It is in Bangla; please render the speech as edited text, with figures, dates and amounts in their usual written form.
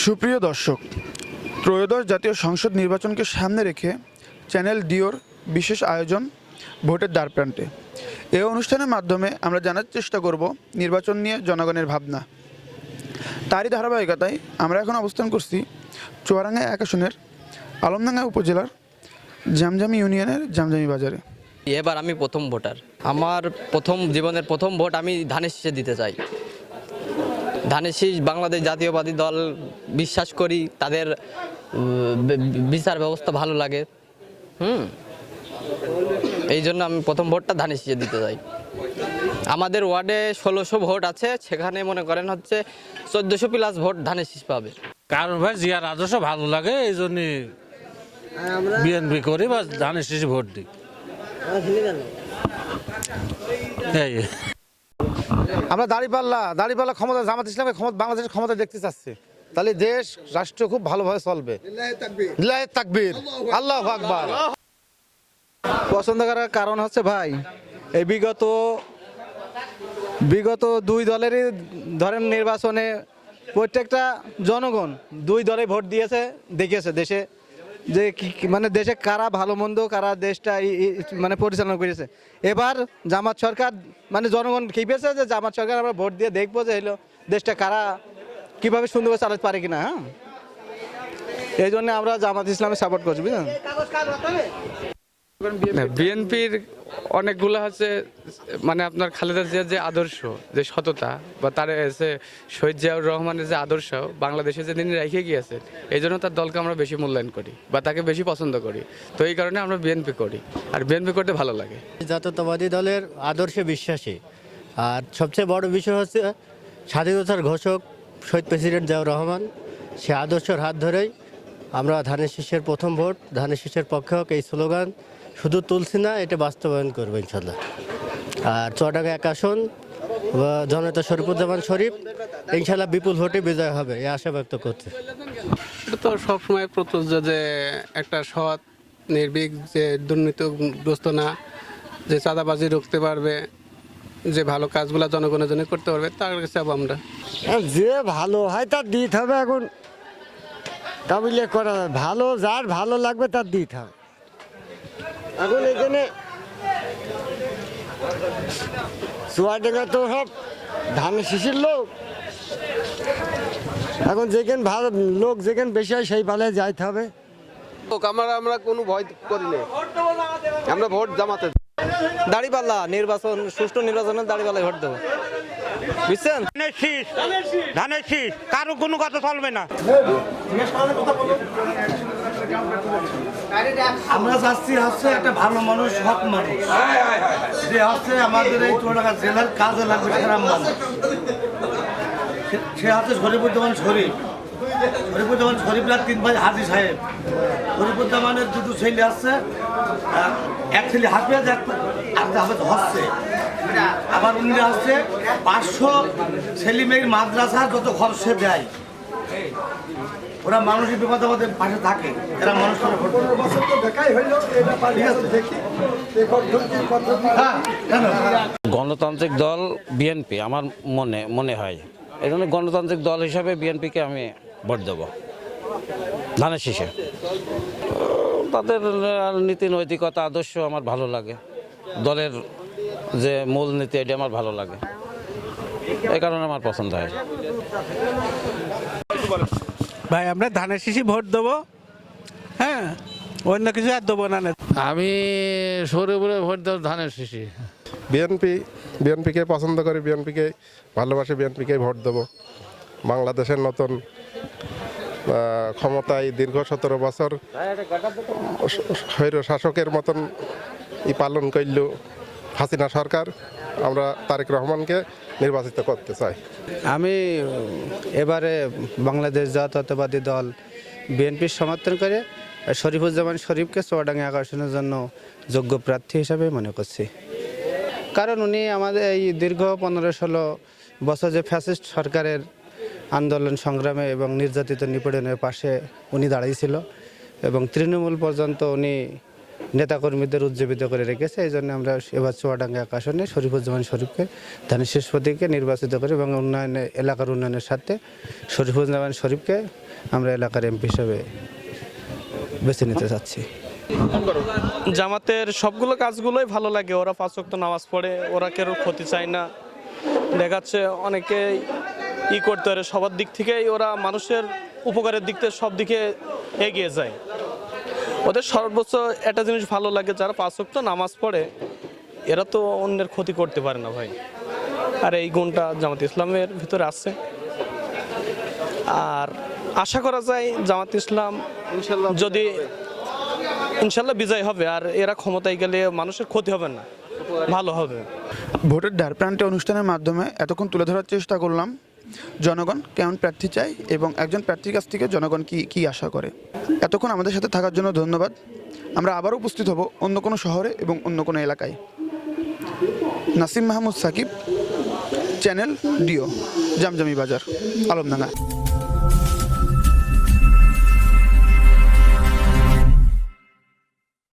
সুপ্রিয় দর্শক, ত্রয়োদশ জাতীয় সংসদ নির্বাচনকে সামনে রেখে চ্যানেল ডিওর বিশেষ আয়োজন ভোটের দ্বারপ্রান্তে। এই অনুষ্ঠানের মাধ্যমে আমরা জানার চেষ্টা করব নির্বাচন নিয়ে জনগণের ভাবনা। তারই ধারাবাহিকতায় আমরা এখন অবস্থান করছি চুয়াডাঙ্গা 1 আসনের আলমডাঙ্গা উপজেলার জামজামি ইউনিয়নের জামজামি বাজারে। এবার আমি প্রথম ভোটার। আমার জীবনের প্রথম ভোট আমি ধানের শীষে দিতে চাই। ধানের শীষ বাংলাদেশ জাতীয়বাদী দল বিশ্বাস করি, তাদের বিচার ব্যবস্থা ভালো লাগে। এই জন্য আমি প্রথম ভোটটা ধানের শীষে দিতে চাই। আমাদের ওয়ার্ডে 1600 ভোট আছে, সেখানে মনে করেন হচ্ছে 1400 প্লাস ভোট ধানের শীষ পাবে। কারণ ভাই জিয়ার আদর্শ ভালো লাগে, এই জন্য বিএনপি করি বা ধানের শীষে ভোট দিই। আমরা দাঁড়িপাল্লা ক্ষমতা, জামাত ইসলামকে বাংলাদেশের ক্ষমতা দেখতে চাচ্ছি, তাহলে দেশ রাষ্ট্র খুব ভালোভাবে চলবে। লিল্লাহি তাকবীর, আল্লাহু আকবার। পছন্দ করার কারণ হচ্ছে ভাই, এই বিগত দুই দলেরই ধরেন নির্বাচনে প্রত্যেকটা জনগণ দুই দলে ভোট দিয়েছে, দেখিয়েছে দেশে যে মানে দেশে কারা ভালো মন্দ, কারা দেশটা মানে পরিচালনা করেছে। এবার জামাত সরকার মানে জনগণ খেপেছে যে জামাত সরকার আমরা ভোট দিয়ে দেখবো যে হলো দেশটা কারা কিভাবে সুন্দরভাবে চালাতে পারে কিনা। এই জন্য আমরা জামাত ইসলামে সাপোর্ট করছি, বুঝলেন। বিএনপির অনেকগুলো হচ্ছে মানে আপনার খালেদা জিয়ার যে আদর্শ, যে সততা, বা তার এসে শহীদ জিয়াউর রহমানের যে আদর্শ বাংলাদেশে যে তিনি রেখে গিয়েছেন, এই জন্য তার দলকে আমরা বেশি মূল্যায়ন করি বা তাকে বেশি পছন্দ করি। তো এই কারণে আমরা বিএনপি করি, আর বিএনপি করতে ভালো লাগে। জাতীয়তাবাদী দলের আদর্শে বিশ্বাসী, আর সবচেয়ে বড় বিষয় হচ্ছে স্বাধীনতার ঘোষক শহীদ প্রেসিডেন্ট জিয়াউর রহমান। সে আদর্শের হাত ধরেই আমরা ধানের শীষের প্রথম ভোট, ধানের শীষের পক্ষে হোক, এই স্লোগান শুধু তুলছি না, এটা বাস্তবায়ন করবো ইনশাল্লাহ। আর চুয়াডাঙ্গা 1 আসন জননেতা শরীফুজ্জামান শরীফ ইনশাল্লাহ বিপুল ভোটে বিজয় হবে, এই আশা ব্যক্ত করছে। এটা তো সবসময় প্রযোজ্য যে একটা সৎ, নির্ভীক, যে দুর্নীতিগ্রস্ত না, যে চাঁদাবাজি রুখতে পারবে, যে ভালো কাজগুলো জনগণের জন্য করতে পারবে, তার কাছে আমরা যে ভালো হয় তার দিতে হবে। এখন কাবিলে করা ভালো, যার ভালো লাগবে তার দিতে হবে। এখন এখানে চুয়াডাঙ্গা তো সব ধানের শীষের লোক, এখন যেখানে ভালো লোক যেখানে বেশি হয় সেই পালে যাইতে হবে। আমরা কোনো ভয় করি না, আমরা ভোট জামাতে। দাঁড়িপাল্লা নির্বাচন, সুষ্ঠু নির্বাচনে দাঁড়িপাল্লায় ভোট দেবো, বুঝছেন। ধানের শীষ কারো কোনো কথা চলবে না। আমরা চাচ্ছি হচ্ছে একটা ভালো মানুষ, সৎ মানুষ, যে হচ্ছে আমাদের এই চুয়াডাঙ্গা জেলার কাজে লাগবে খারাপ মানুষ। সে হচ্ছে শরীফুজ্জামান শরীফুল্লাহ 3 ভাই হাজি সাহেব। শরীফুজ্জামানের 2টো ছেলে আছে, এক ছেলে হাফেজ, একটা হাফেজ হচ্ছে। আবার উনি হচ্ছে 500 ছেলে মেয়ের মাদ্রাসা যত খরচ সে দেয়, ওরা মানুষের বিপদ আমাদের পাশে থাকে, এরা মানুষ গণতান্ত্রিক দল বিএনপি আমার মনে হয়, এই জন্য গণতান্ত্রিক দল হিসাবে বিএনপিকে আমি ভোট দেব ধানের শীষে। তাদের নীতি নৈতিকতা আদর্শ আমার ভালো লাগে, দলের যে মূল নীতি এটা আমার ভালো লাগে, এই কারণে আমার পছন্দ হয়। ভাই আমরা ধানের শীষে ভোট দেবো, হ্যাঁ, অন্য কিছু আর দেবো না। আমি সৌরভে ভোট দেব ধানের শীষে। বিএনপিকে পছন্দ করি, বিএনপিকে ভালোবাসি, বিএনপিকে ভোট দেব। বাংলাদেশের নতুন ক্ষমতায় দীর্ঘ 17 বছর স্বৈর শাসকের মতন পালন করল হাসিনা সরকার। আমরা তারেক রহমানকে নির্বাচিত করতে চাই। আমি এবারে বাংলাদেশ জাতীয়তাবাদী দল বিএনপির সমর্থন করে শরীফুজ্জামান শরীফকে চুয়াডাঙ্গা 1 আসনের জন্য যোগ্য প্রার্থী হিসাবে মনে করছি। কারণ উনি আমাদের এই দীর্ঘ 15-16 বছর যে ফ্যাসিস্ট সরকারের আন্দোলন সংগ্রামে এবং নির্যাতিত নিপীড়নের পাশে উনি দাঁড়িয়েছিল, এবং তৃণমূল পর্যন্ত উনি নেতাকর্মীদের উজ্জীবিত করে রেখেছে। এই জন্য আমরা এবার চুয়াডাঙ্গা এক আসনে শরীফুজ্জামান শরীফকে ধানের শীষ প্রতীকে নির্বাচিত করি এবং এলাকার উন্নয়নের সাথে শরীফুজ্জামান শরীফকে আমরা এলাকার এমপি হিসেবে বেছে নিতে চাচ্ছি। জামাতের সবগুলো কাজগুলোই ভালো লাগে। ওরা 5 ওয়াক্ত নামাজ পড়ে, ওরা কেউ ক্ষতি চায় না। দেখাচ্ছে অনেকে করতে পারে, সবার দিক থেকেই ওরা মানুষের উপকারের দিক থেকে সব দিকে এগিয়ে যায়। ওদের সর্বোচ্চ একটা জিনিস ভালো লাগে, যারা 5 ওয়াক্ত নামাজ পড়ে এরা তো অন্যের ক্ষতি করতে পারে না ভাই। আর এই গুণটা জামাত ইসলামের ভিতরে আছে। আর আশা করা যায় জামাত ইসলাম যদি ইনশাল্লাহ বিজয় হবে, আর এরা ক্ষমতায় গেলে মানুষের ক্ষতি হবে না, ভালো হবে। ভোটের দ্বারপ্রান্তে অনুষ্ঠানের মাধ্যমে এতক্ষণ তুলে ধরার চেষ্টা করলাম জনগণ কেমন প্রার্থী চায় এবং একজন প্রার্থীর কাছ থেকে জনগণ কি আশা করে। এতক্ষণ আমাদের সাথে থাকার জন্য ধন্যবাদ। আমরা আবারও উপস্থিত হব অন্য কোনো শহরে এবং অন্য কোনো এলাকায়। নাসিম মাহমুদ সাকিব, চ্যানেল ডিও, জামজামি বাজার, আলমডাঙ্গা।